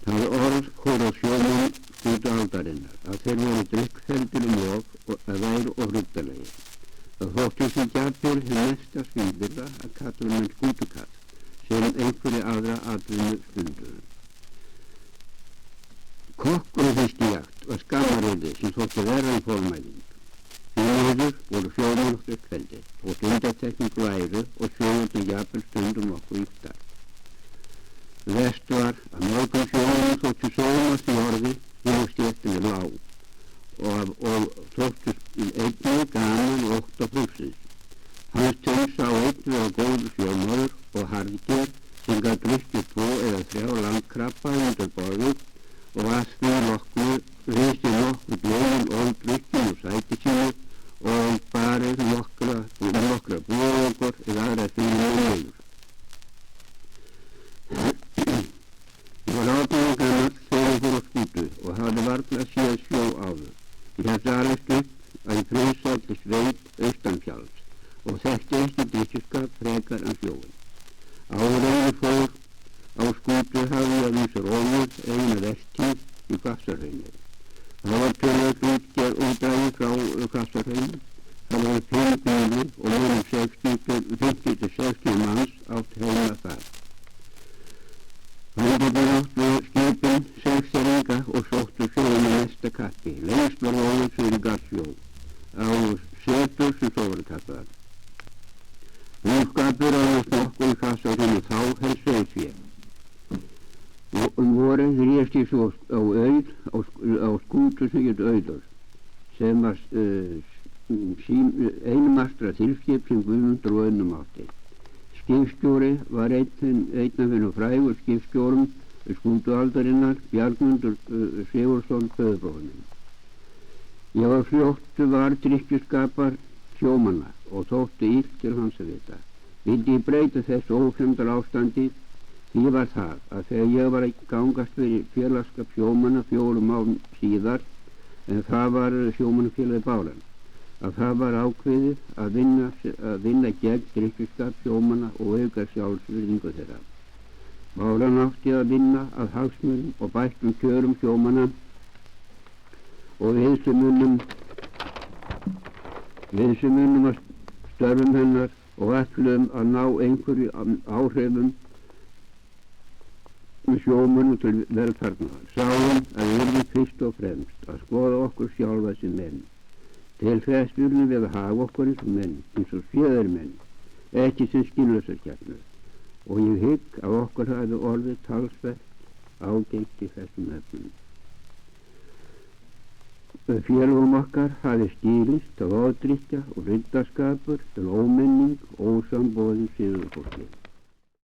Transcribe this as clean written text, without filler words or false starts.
Það orð fór á sjómenn skútualdarinnar að þeir voru drykkfelldir of að væru og hruddalegir. Það þótti sem gjafir hið mesta svíðirða að kalla menn skútukall sem einhverju aðra atvinnu stunduðu. Kokkurinn fyrst í jakt var skammaryrði sem þótti verra en fólmæling. Því miður voru sjómenn og drykkfelldir og undantekning væru og sjómenn jafnvel stundum nokkuð yktar. Verst var að mörgum sjómennum þótti sómast í orði þegar stéttinni lág og þótti einnig gaman og ótt á flúsins. Hans tönns á einn vera góður sjómaður og harðger sem gat drukkið 2 eða 3 landkrabba undir borðið og var því risti nokkur blóðin óldrykkin úr sæti sínu og barið nokkra búokur eða aðra þýðinu meður. Ég var átján gamall þegar ég fór á skútu og hafði varla séð sjó áður. Ég hefði alveg upp að ég friðsáldi sveit austanfjalls og þekkti ekki drykkjuskap frekar en sjóin. Áður en ég fór á skútu hafði ég að vísa rómur eina vertíð í Hvassahrauni. Það var tölvöld útdræði frá Hvassahrauni. Það var 5 bílir og voru 50-60 manns átt heima þar. Hann gæti átt við skipin 6 ringa og sóttu sjóin með mesta kappi. Lengst var róður fyrir Garsjó á setur sem svo voru kallaðar. Búskapur áðast nokkuð í Hvassahrauni þá helst sauðfé. Vorið réðst ég svo á skútu sem hét Auður sem var einmastra þilskip sem Guðmundur og önnum átti. Skipstjóri var einn af hennu frægur skipstjórum skútualdarinnar Bjargmundur Sigurðsson föðurbróðir. Ég var fljótt var drykkjuskapar sjómanna og þótti illt til hans að vita. Vildi ég breyta þessu ófremdar ástandi því var það að þegar ég var að gangast fyrir félagskap sjómanna 4 árum síðar en það var sjómannafélagið Báran að það var ákveðið að vinna gegn drykkjuskap sjómanna og auka sjálfsvirðingu þeirra. Báran átti að vinna að hagsmunum og bættum kjörum sjómanna og viðsumunum að störfum hennar og ætluðum að ná einhverju áhrifum sjómönnum til velfarnaðar. Sáum að við erum fyrst og fremst að skoða okkur sjálfa sem menn. Til þess viljum við að hafa okkur eins og menn, eins og fjöðurmenn, ekki sem skynlausarkjarnir. Og ég hygg að okkur hafi orðið talsvert ágengt í þessum efnum. Félögum okkar hafi stílist af ódrykkja og riddarskapur til ómenning og ósamboðin siðurfólki.